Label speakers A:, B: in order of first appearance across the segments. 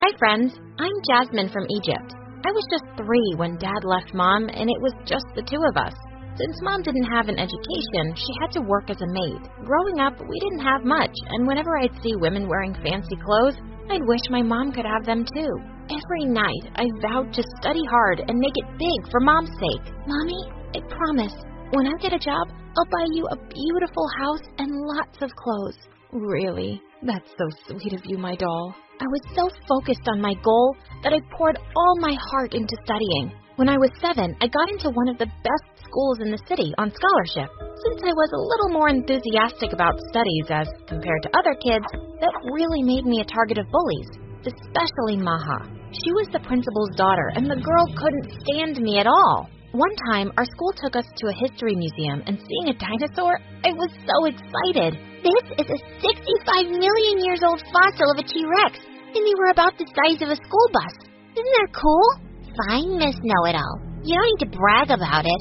A: Hi, friends. I'm Jasmine from Egypt. I was just 3 when Dad left Mom, and it was just the 2 of us. Since Mom didn't have an education, she had to work as a maid. Growing up, we didn't have much, and whenever I'd see women wearing fancy clothes, I'd wish my mom could have them too. Every night, I vowed to study hard and make it big for Mom's sake. Mommy, I promise, when I get a job, I'll buy you a beautiful house and lots of clothes. Really? That's so sweet of you, my doll. I was so focused on my goal that I poured all my heart into studying. When I was 7, I got into one of the best schools in the city on scholarship. Since I was a little more enthusiastic about studies as compared to other kids, that really made me a target of bullies, especially Maha. She was the principal's daughter, and the girl couldn't stand me at all. One time, our school took us to a history museum, and seeing a dinosaur, I was so excited. This is a 65 million years old fossil of a T-Rex, and they were about the size of a school bus. Isn't that cool? Fine, Miss Know-It-All. You don't need to brag about it.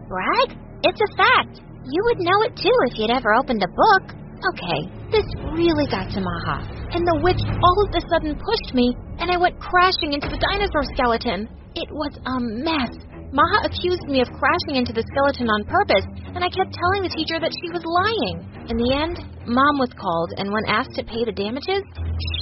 A: Brag? It's a fact. You would know it too if you'd ever opened a book. Okay, this really got to Maha, and the witch all of a sudden pushed me, and I went crashing into the dinosaur skeleton. It was a mess. Maha accused me of crashing into the skeleton on purpose, and I kept telling the teacher that she was lying. In the end, Mom was called, and when asked to pay the damages,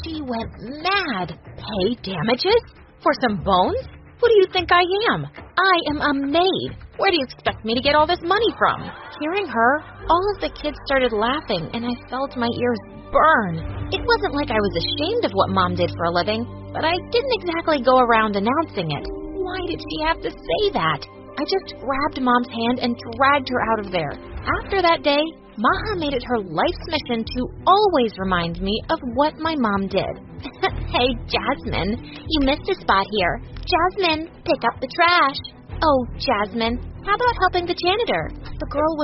A: she went mad. Pay damages? For some bones? Who do you think I am? I am a maid. Where do you expect me to get all this money from? Hearing her, all of the kids started laughing, and I felt my ears burn. It wasn't like I was ashamed of what Mom did for a living, but I didn't exactly go around announcing it. Why did she have to say that? I just grabbed Mom's hand and dragged her out of there. After that day, Maha made it her life's mission to always remind me of what my mom did. Hey, Jasmine, you missed a spot here. Jasmine, pick up the trash. Oh, Jasmine, how about helping the janitor? The girl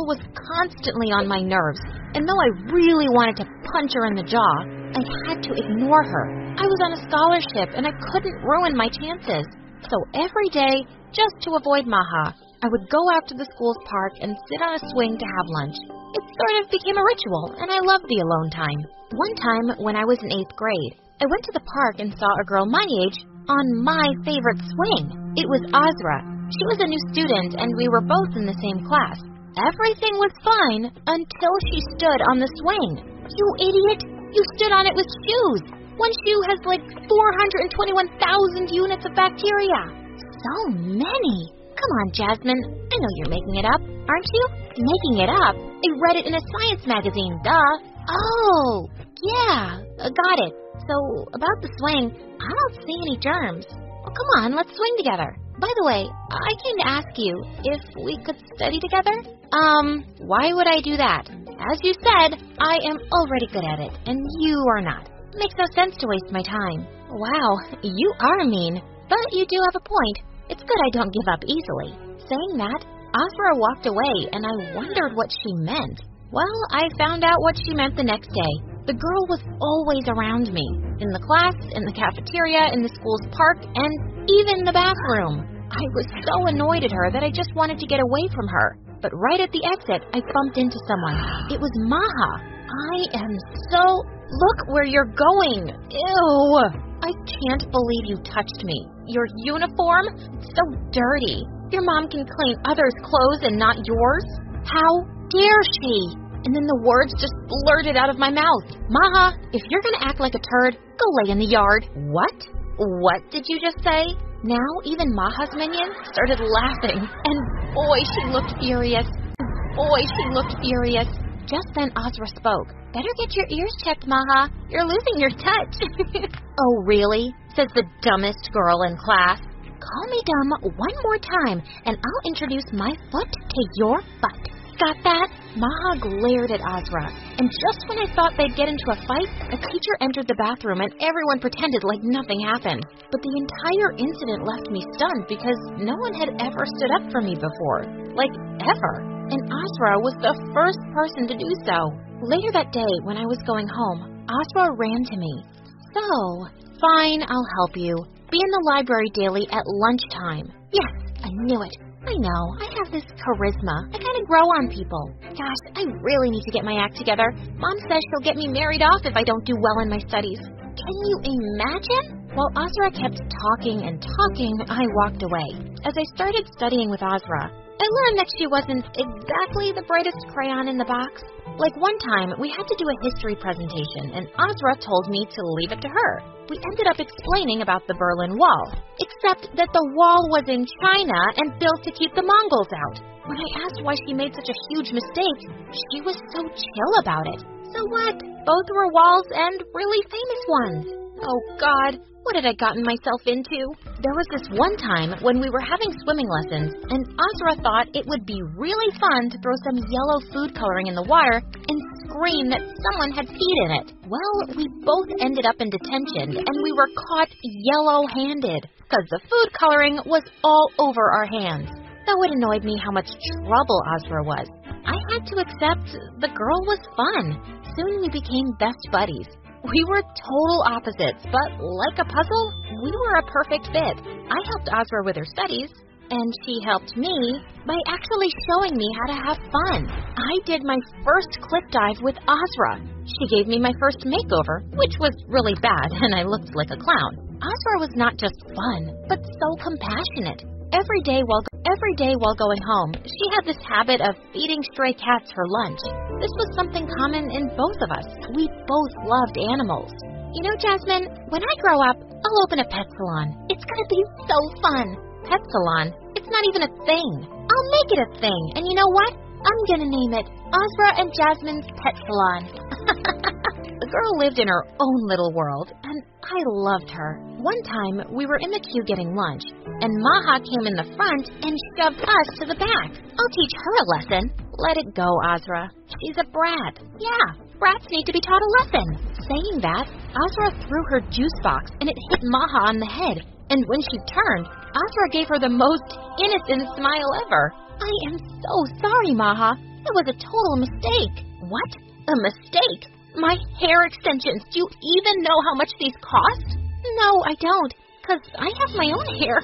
A: was constantly on my nerves, and though I really wanted to punch her in the jaw, I had to ignore her. I was on a scholarship, and I couldn't ruin my chances. So every day, just to avoid Maha, I would go out to the school's park and sit on a swing to have lunch. It sort of became a ritual, and I loved the alone time. One time, when I was in 8th grade, I went to the park and saw a girl my age on my favorite swing. It was Azra. She was a new student, and we were both in the same class. Everything was fine until she stood on the swing. You idiot! You stood on it with shoes. One shoe has like 421,000 units of bacteria. So many. Come on, Jasmine. I know you're making it up, aren't you? Making it up? I read it in a science magazine, duh. Oh, yeah, got it. So, about the swing, I don't see any germs. Well, come on, let's swing together. By the way, I came to ask you if we could study together. Why would I do that? As you said, I am already good at it, and you are not. It makes no sense to waste my time. Wow, you are mean, but you do have a point. It's good I don't give up easily. Saying that, Asra walked away, and I wondered what she meant. Well, I found out what she meant the next day. The girl was always around me, in the class, in the cafeteria, in the school's park, and even the bathroom. I was so annoyed at her that I just wanted to get away from her. But right at the exit, I bumped into someone. It was Maha. I am so... Look where you're going. Ew. I can't believe you touched me. Your uniform? It's so dirty. Your mom can clean others' clothes and not yours? How dare she? And then the words just blurted out of my mouth. Maha, if you're going to act like a turd, go lay in the yard. What? What did you just say? Now even Maha's minions started laughing. And boy, she looked furious. Just then Azra spoke. Better get your ears checked, Maha. You're losing your touch. Oh, really? Says the dumbest girl in class. Call me dumb one more time, and I'll introduce my foot to your butt. Got that? Maha glared at Azra, and just when I thought they'd get into a fight, a teacher entered the bathroom and everyone pretended like nothing happened. But the entire incident left me stunned because no one had ever stood up for me before. Like, ever. And Azra was the first person to do so. Later that day, when I was going home, Azra ran to me. So, fine, I'll help you. Be in the library daily at lunchtime. Yes, I knew it. I know, I have this charisma. I kind of grow on people. Gosh, I really need to get my act together. Mom says she'll get me married off if I don't do well in my studies. Can you imagine? While Azra kept talking and talking, I walked away. As I started studying with Azra, I learned that she wasn't exactly the brightest crayon in the box. Like one time, we had to do a history presentation, and Azra told me to leave it to her. We ended up explaining about the Berlin Wall, except that the wall was in China and built to keep the Mongols out. When I asked why she made such a huge mistake, she was so chill about it. So what? Both were walls and really famous ones. Oh God, what had I gotten myself into? There was this one time when we were having swimming lessons, and Azra thought it would be really fun to throw some yellow food coloring in the water and scream that someone had peed in it. Well, we both ended up in detention, and we were caught yellow-handed, because the food coloring was all over our hands. Though it annoyed me how much trouble Azra was, I had to accept the girl was fun. Soon we became best buddies. We were total opposites, but like a puzzle, we were a perfect fit. I helped Azra with her studies, and she helped me by actually showing me how to have fun. I did my first cliff dive with Azra. She gave me my first makeover, which was really bad, and I looked like a clown. Azra was not just fun, but so compassionate. Every day while going home, she had this habit of feeding stray cats for lunch. This was something common in both of us. We both loved animals. You know, Jasmine, when I grow up, I'll open a pet salon. It's gonna be so fun. Pet salon? It's not even a thing. I'll make it a thing. And you know what? I'm gonna name it Azra and Jasmine's Pet Salon. The girl lived in her own little world, and I loved her. One time, we were in the queue getting lunch, and Maha came in the front and shoved us to the back. I'll teach her a lesson. Let it go, Azra. She's a brat. Yeah, brats need to be taught a lesson. Saying that, Azra threw her juice box, and it hit Maha on the head. And when she turned, Azra gave her the most innocent smile ever. I am so sorry, Maha. It was a total mistake. What? A mistake? My hair extensions. Do you even know how much these cost? No, I don't, because I have my own hair.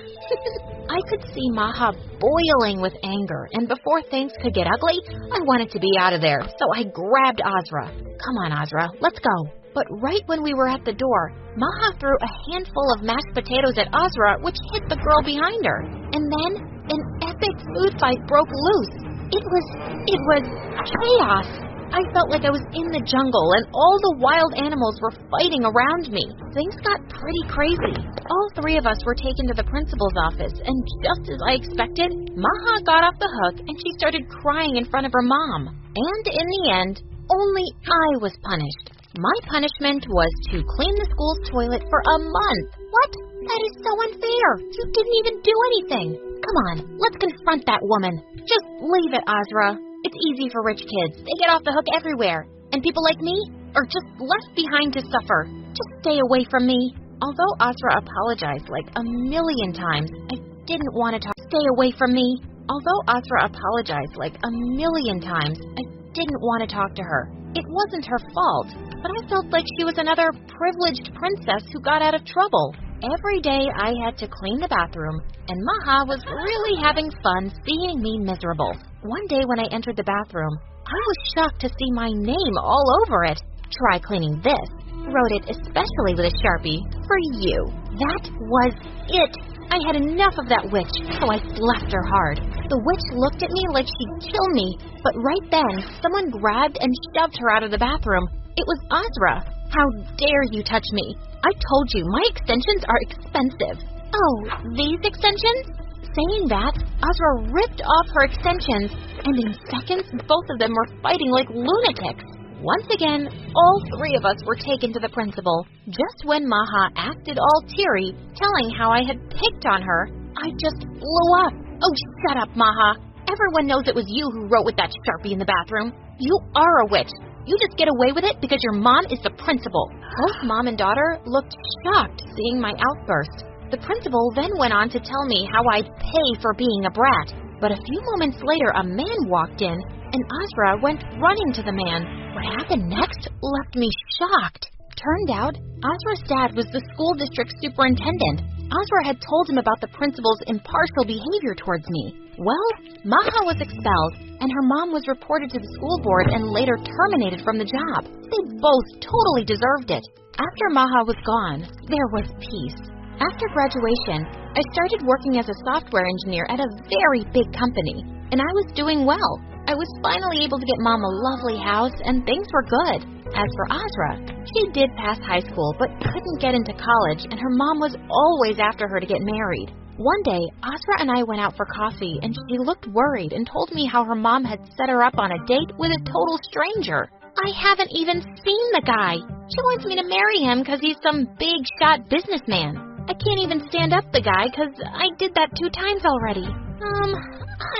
A: I could see Maha boiling with anger, and before things could get ugly, I wanted to be out of there, so I grabbed Azra. Come on, Azra, let's go. But right when we were at the door, Maha threw a handful of mashed potatoes at Azra, which hit the girl behind her. And then an epic food fight broke loose. It was chaos. I felt like I was in the jungle and all the wild animals were fighting around me. Things got pretty crazy. All three of us were taken to the principal's office, and just as I expected, Maha got off the hook and she started crying in front of her mom. And in the end, only I was punished. My punishment was to clean the school's toilet for a month. What? That is so unfair. You didn't even do anything. Come on, let's confront that woman. Just leave it, Azra. It's easy for rich kids. They get off the hook everywhere. And people like me are just left behind to suffer. Just stay away from me. Although Azra apologized like a million times, I didn't want to talk. Stay away from me. Although Azra apologized like a million times, I didn't want to talk to her. It wasn't her fault, but I felt like she was another privileged princess who got out of trouble. Every day I had to clean the bathroom, and Maha was really having fun seeing me miserable. One day when I entered the bathroom, I was shocked to see my name all over it. Try cleaning this. Wrote it especially with a Sharpie for you. That was it. I had enough of that witch, so I slapped her hard. The witch looked at me like she'd kill me, but right then, someone grabbed and shoved her out of the bathroom. It was Azra. How dare you touch me? I told you, my extensions are expensive. Oh, these extensions? Saying that, Azra ripped off her extensions, and in seconds, both of them were fighting like lunatics. Once again, all three of us were taken to the principal. Just when Maha acted all teary, telling how I had picked on her, I just blew up. Oh, shut up, Maha. Everyone knows it was you who wrote with that Sharpie in the bathroom. You are a witch. You just get away with it because your mom is the principal. Both mom and daughter looked shocked seeing my outburst. The principal then went on to tell me how I'd pay for being a brat. But a few moments later, a man walked in, and Azra went running to the man. What happened next left me shocked. Turned out, Azra's dad was the school district superintendent, Azra had told him about the principal's impartial behavior towards me. Well, Maha was expelled, and her mom was reported to the school board and later terminated from the job. They both totally deserved it. After Maha was gone, there was peace. After graduation, I started working as a software engineer at a very big company, and I was doing well. I was finally able to get Mom a lovely house, and things were good. As for Azra, she did pass high school but couldn't get into college, and her mom was always after her to get married. One day, Azra and I went out for coffee, and she looked worried and told me how her mom had set her up on a date with a total stranger. I haven't even seen the guy. She wants me to marry him because he's some big-shot businessman. I can't even stand up the guy because I did that 2 times already.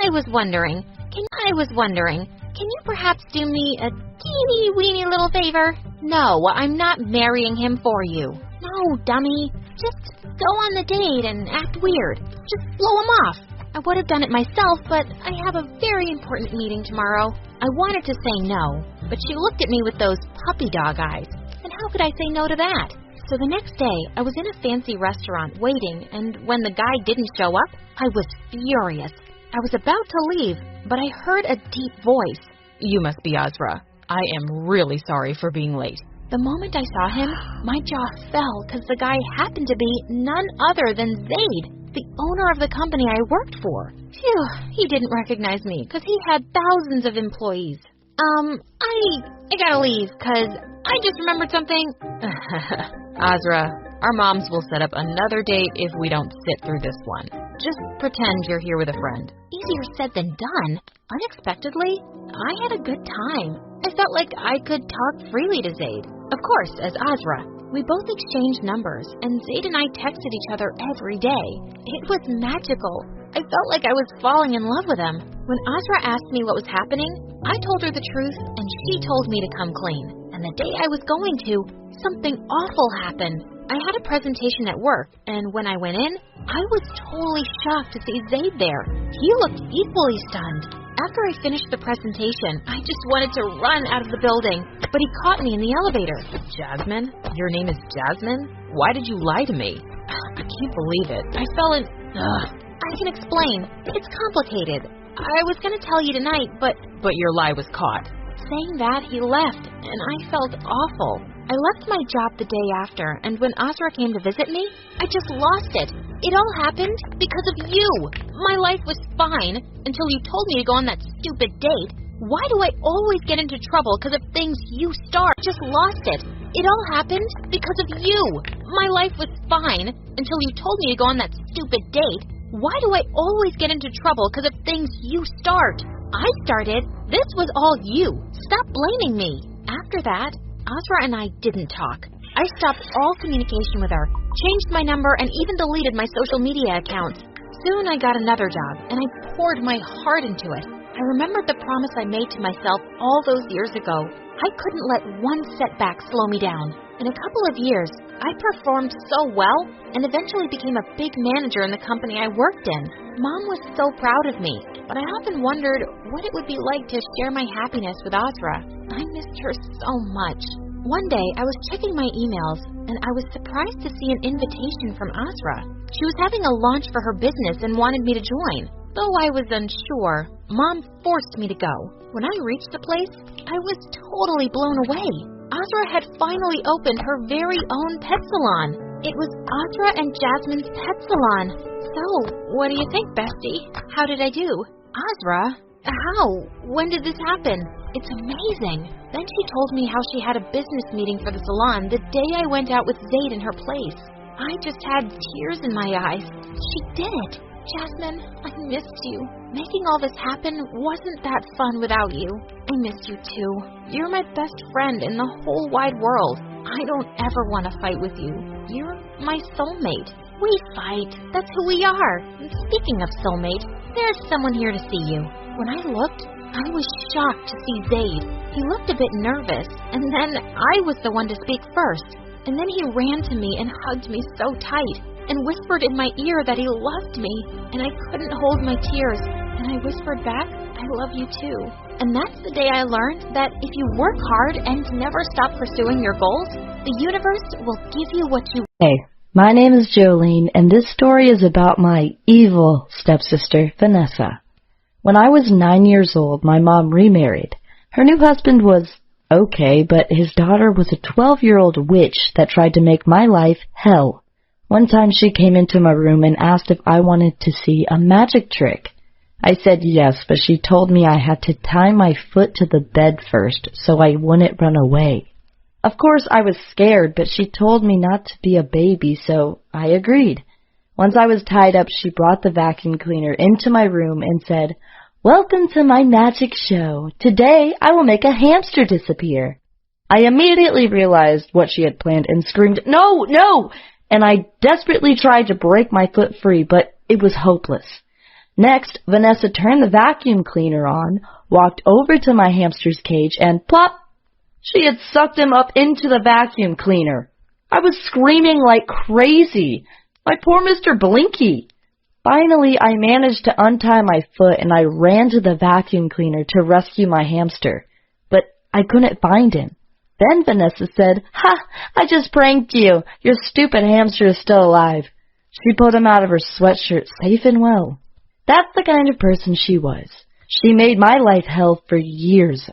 A: I was wondering, can you perhaps do me a teeny-weeny little favor? No, I'm not marrying him for you. No, dummy. Just go on the date and act weird. Just blow him off. I would have done it myself, but I have a very important meeting tomorrow. I wanted to say no, but she looked at me with those puppy dog eyes. And how could I say no to that? So the next day, I was in a fancy restaurant waiting, and when the guy didn't show up, I was furious. I was about to leave, but I heard a deep voice.
B: You must be Azra. I am really sorry for being late.
A: The moment I saw him, my jaw fell because the guy happened to be none other than Zaid, the owner of the company I worked for. Phew, he didn't recognize me because he had thousands of employees. I gotta leave because I just remembered something.
B: Azra, our moms will set up another date if we don't sit through this one. Just pretend you're here with a friend.
A: Easier said than done. Unexpectedly, I had a good time. I felt like I could talk freely to Zaid. Of course, as Azra. We both exchanged numbers, and Zaid and I texted each other every day. It was magical. I felt like I was falling in love with him. When Azra asked me what was happening, I told her the truth, and she told me to come clean. And the day I was going to, something awful happened. I had a presentation at work, and when I went in, I was totally shocked to see Zaid there. He looked equally stunned. After I finished the presentation, I just wanted to run out of the building, but he caught me in the elevator.
B: Jasmine? Your name is Jasmine? Why did you lie to me? I can't believe it. I fell in...
A: I can explain. It's complicated. I was going to tell you tonight, but...
B: But your lie was caught.
A: Saying that, he left, and I felt awful. I left my job the day after, and when Azra came to visit me, I just lost it. It all happened because of you. My life was fine until you told me to go on that stupid date. Why do I always get into trouble because of things you start? I just lost it. It all happened because of you. My life was fine until you told me to go on that stupid date. Why do I always get into trouble because of things you start? I started. This was all you. Stop blaming me. After that, Azra and I didn't talk. I stopped all communication with her, changed my number, and even deleted my social media accounts. Soon I got another job, and I poured my heart into it. I remembered the promise I made to myself all those years ago. I couldn't let one setback slow me down. In a couple of years, I performed so well and eventually became a big manager in the company I worked in. Mom was so proud of me, but I often wondered what it would be like to share my happiness with Azra. I missed her so much. One day, I was checking my emails, and I was surprised to see an invitation from Azra. She was having a launch for her business and wanted me to join. Though I was unsure, Mom forced me to go. When I reached the place, I was totally blown away. Azra had finally opened her very own pet salon. It was Azra and Jasmine's pet salon. So, what do you think, bestie? How did I do? Azra? How? When did this happen? It's amazing. Then she told me how she had a business meeting for the salon the day I went out with Zaid in her place. I just had tears in my eyes. She did it. Jasmine, I missed you. Making all this happen wasn't that fun without you. I miss you too. You're my best friend in the whole wide world. I don't ever want to fight with you. You're my soulmate. We fight. That's who we are. And speaking of soulmate, there's someone here to see you. When I looked, I was shocked to see Zaid. He looked a bit nervous, and then I was the one to speak first. And then he ran to me and hugged me so tight and whispered in my ear that he loved me, and I couldn't hold my tears. And I whispered back, I love you too. And that's the day I learned that if you work hard and never stop pursuing your goals, the universe will give you what you want.
B: Hey,
C: My name is Jolene, and this story is about my evil stepsister, Vanessa. When I was 9 years old, my mom remarried. Her new husband was okay, but his daughter was a 12-year-old witch that tried to make my life hell. One time she came into my room and asked if I wanted to see a magic trick. I said yes, but she told me I had to tie my foot to the bed first so I wouldn't run away. Of course, I was scared, but she told me not to be a baby, so I agreed. Once I was tied up, she brought the vacuum cleaner into my room and said, "Welcome to my magic show. Today, I will make a hamster disappear." I immediately realized what she had planned and screamed, "No, no!" And I desperately tried to break my foot free, but it was hopeless. Next, Vanessa turned the vacuum cleaner on, walked over to my hamster's cage, and plop! She had sucked him up into the vacuum cleaner. I was screaming like crazy. My poor Mr. Blinky. Finally, I managed to untie my foot and I ran to the vacuum cleaner to rescue my hamster. But I couldn't find him. Then Vanessa said, "Ha! I just pranked you. Your stupid hamster is still alive." She pulled him out of her sweatshirt safe and well. That's the kind of person she was. She made my life hell for years.